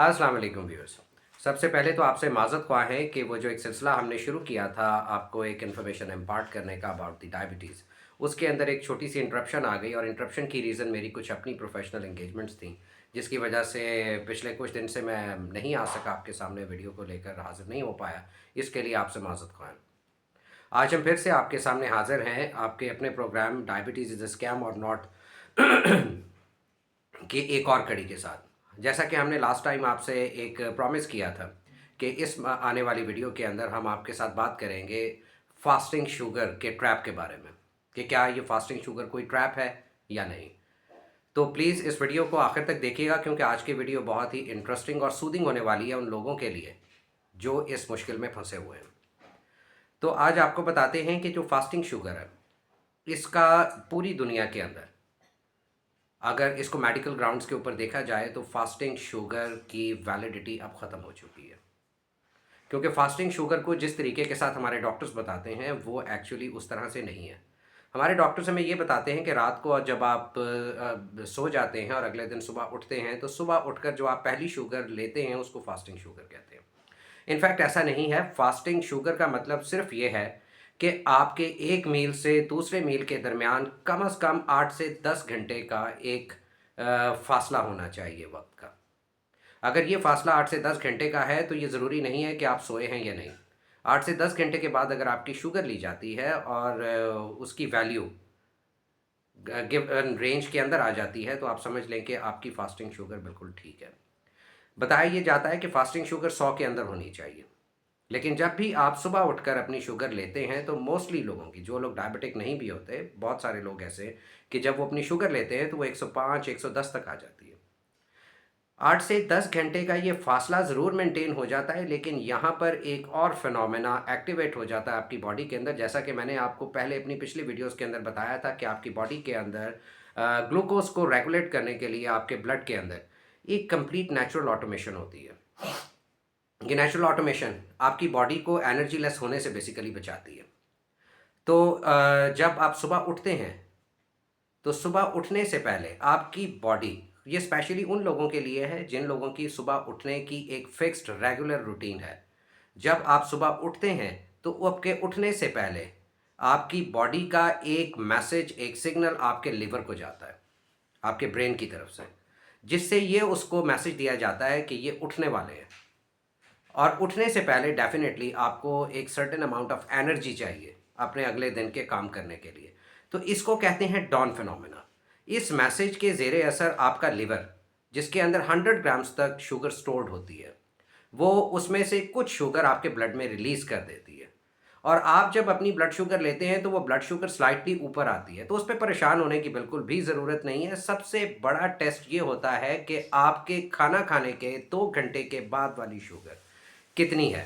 अस्सलाम वालेकुम व्यूअर्स। सबसे पहले तो आपसे माज़रत ख्वाह है कि वो जो एक सिलसिला हमने शुरू किया था आपको एक इन्फॉर्मेशन इम्पार्ट करने का अबाउट द डायबिटीज़, उसके अंदर एक छोटी सी इंटरप्शन आ गई और इंटरप्शन की रीज़न मेरी कुछ अपनी प्रोफेशनल एंगेजमेंट्स थी, जिसकी वजह से पिछले कुछ दिन से मैं नहीं आ सका आपके सामने, वीडियो को लेकर हाज़िर नहीं हो पाया। इसके लिए आपसे माज़रत ख्वाह। आज हम फिर से आपके सामने हाज़िर हैं आपके अपने programme diabetes is a scam or not कि एक और कड़ी के साथ। जैसा कि हमने लास्ट टाइम आपसे एक प्रॉमिस किया था कि इस आने वाली वीडियो के अंदर हम आपके साथ बात करेंगे फास्टिंग शुगर के ट्रैप के बारे में, कि क्या ये फास्टिंग शुगर कोई ट्रैप है या नहीं। तो प्लीज़ इस वीडियो को आखिर तक देखिएगा, क्योंकि आज की वीडियो बहुत ही इंटरेस्टिंग और सूदिंग होने वाली है उन लोगों के लिए जो इस मुश्किल में फंसे हुए हैं। तो आज आपको बताते हैं कि जो फास्टिंग शुगर है, इसका पूरी दुनिया के अंदर अगर इसको मेडिकल ग्राउंड्स के ऊपर देखा जाए तो फास्टिंग शुगर की वैलिडिटी अब ख़त्म हो चुकी है, क्योंकि फास्टिंग शुगर को जिस तरीके के साथ हमारे डॉक्टर्स बताते हैं वो एक्चुअली उस तरह से नहीं है। हमारे डॉक्टर्स हमें ये बताते हैं कि रात को जब आप सो जाते हैं और अगले दिन सुबह उठते हैं तो सुबह उठकर जो आप पहली शुगर लेते हैं उसको फास्टिंग शुगर कहते हैं। इनफैक्ट ऐसा नहीं है। फास्टिंग शुगर का मतलब सिर्फ ये है कि आपके एक मील से दूसरे मील के दरमियान कम से कम 8 से 10 घंटे का एक फासला होना चाहिए वक्त का। अगर ये फासला 8 से 10 घंटे का है तो ये ज़रूरी नहीं है कि आप सोए हैं या नहीं। 8 से 10 घंटे के बाद अगर आपकी शुगर ली जाती है और उसकी वैल्यू गिवन रेंज के अंदर आ जाती है तो आप समझ लें कि आपकी फास्टिंग शुगर बिल्कुल ठीक है। बताया ये जाता है कि फास्टिंग शुगर 100 के अंदर होनी चाहिए। लेकिन जब भी आप सुबह उठकर अपनी शुगर लेते हैं तो मोस्टली लोगों की, जो लोग डायबिटिक नहीं भी होते, बहुत सारे लोग ऐसे कि जब वो अपनी शुगर लेते हैं तो वो 105 110 तक आ जाती है। 8 से 10 घंटे का ये फासला ज़रूर मेंटेन हो जाता है, लेकिन यहाँ पर एक और फिनोमेना एक्टिवेट हो जाता है आपकी बॉडी के अंदर। जैसा कि मैंने आपको पहले अपनी पिछली वीडियोस के अंदर बताया था कि आपकी बॉडी के अंदर ग्लूकोज को रेगुलेट करने के लिए आपके ब्लड के अंदर एक कंप्लीट नेचुरल ऑटोमेशन होती है। ये नेचुरल ऑटोमेशन आपकी बॉडी को एनर्जी लेस होने से बेसिकली बचाती है। तो जब आप सुबह उठते हैं तो सुबह उठने से पहले आपकी बॉडी, ये स्पेशली उन लोगों के लिए है जिन लोगों की सुबह उठने की एक फिक्स्ड रेगुलर रूटीन है। जब आप सुबह उठते हैं तो आपके उठने से पहले आपकी बॉडी का एक मैसेज, एक सिग्नल आपके लिवर को जाता है, आपके ब्रेन की तरफ से, जिससे ये उसको मैसेज दिया जाता है कि ये उठने वाले हैं। और उठने से पहले डेफिनेटली आपको एक सर्टेन अमाउंट ऑफ एनर्जी चाहिए अपने अगले दिन के काम करने के लिए। तो इसको कहते हैं डॉन फिनोमेना। इस मैसेज के ज़ेरे असर आपका लिवर, जिसके अंदर 100 ग्राम्स तक शुगर स्टोर्ड होती है, वो उसमें से कुछ शुगर आपके ब्लड में रिलीज़ कर देती है। और आप जब अपनी ब्लड शुगर लेते हैं तो वो ब्लड शुगर स्लाइटली ऊपर आती है, तो उस पर परेशान होने की बिल्कुल भी ज़रूरत नहीं है। सबसे बड़ा टेस्ट ये होता है कि आपके खाना खाने के 2 घंटे के बाद वाली शुगर कितनी है।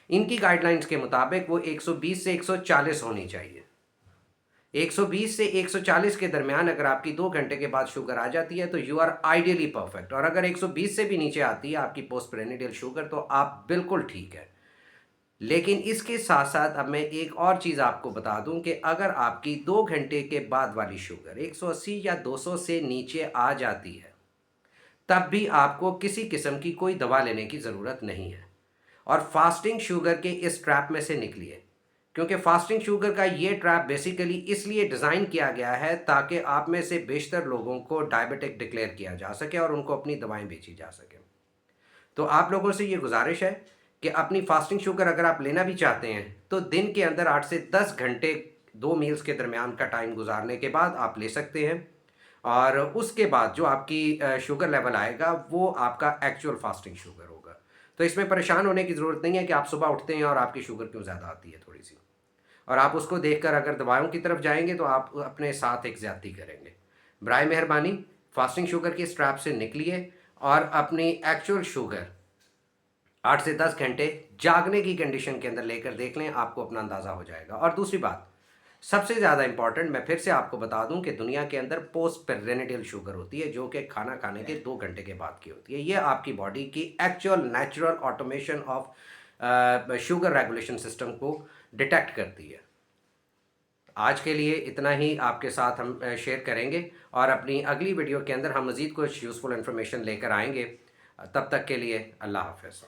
इनकी गाइडलाइंस के मुताबिक वो 120 से 140 होनी चाहिए। 120 से 140 के दरमियान अगर आपकी 2 घंटे के बाद शुगर आ जाती है तो यू आर आइडियली परफेक्ट, और अगर 120 से भी नीचे आती है आपकी पोस्ट प्रेनिडियल शुगर तो आप बिल्कुल ठीक है। लेकिन इसके साथ साथ अब मैं एक और चीज़ आपको बता दूं कि अगर आपकी 2 घंटे के बाद वाली शुगर 180 या 200 से नीचे आ जाती है, तब भी आपको किसी किस्म की कोई दवा लेने की ज़रूरत नहीं है और फास्टिंग शुगर के इस ट्रैप में से निकलिए। क्योंकि फास्टिंग शुगर का ये ट्रैप बेसिकली इसलिए डिज़ाइन किया गया है ताकि आप में से बेशतर लोगों को डायबिटिक डिक्लेयर किया जा सके और उनको अपनी दवाएं बेची जा सके। तो आप लोगों से ये गुजारिश है कि अपनी फास्टिंग शुगर अगर आप लेना भी चाहते हैं तो दिन के अंदर 8 से 10 घंटे 2 मील्स के दरमियान का टाइम गुजारने के बाद आप ले सकते हैं, और उसके बाद जो आपकी शुगर लेवल आएगा वो आपका एक्चुअल फास्टिंग शुगर होगा। तो इसमें परेशान होने की ज़रूरत नहीं है कि आप सुबह उठते हैं और आपकी शुगर क्यों ज़्यादा आती है थोड़ी सी, और आप उसको देखकर अगर दवाओं की तरफ जाएंगे तो आप अपने साथ एक ज़्यादती करेंगे। बराए मेहरबानी फास्टिंग शुगर की स्ट्रैप से निकलिए और अपनी एक्चुअल शुगर 8 से 10 घंटे जागने की कंडीशन के अंदर लेकर देख लें, आपको अपना अंदाज़ा हो जाएगा। और दूसरी बात, सबसे ज़्यादा इंपॉर्टेंट, मैं फिर से आपको बता दूं कि दुनिया के अंदर पोस्ट पेरेनिडियल शुगर होती है जो कि खाना खाने के 2 घंटे के बाद की होती है। ये आपकी बॉडी की actual natural automation of sugar regulation system को डिटेक्ट करती है। आज के लिए इतना ही आपके साथ हम शेयर करेंगे और अपनी अगली वीडियो के अंदर हम मज़ीद कुछ यूज़फुल इन्फॉर्मेशन लेकर आएंगे। तब तक के लिए अल्लाह हाफ़िज़।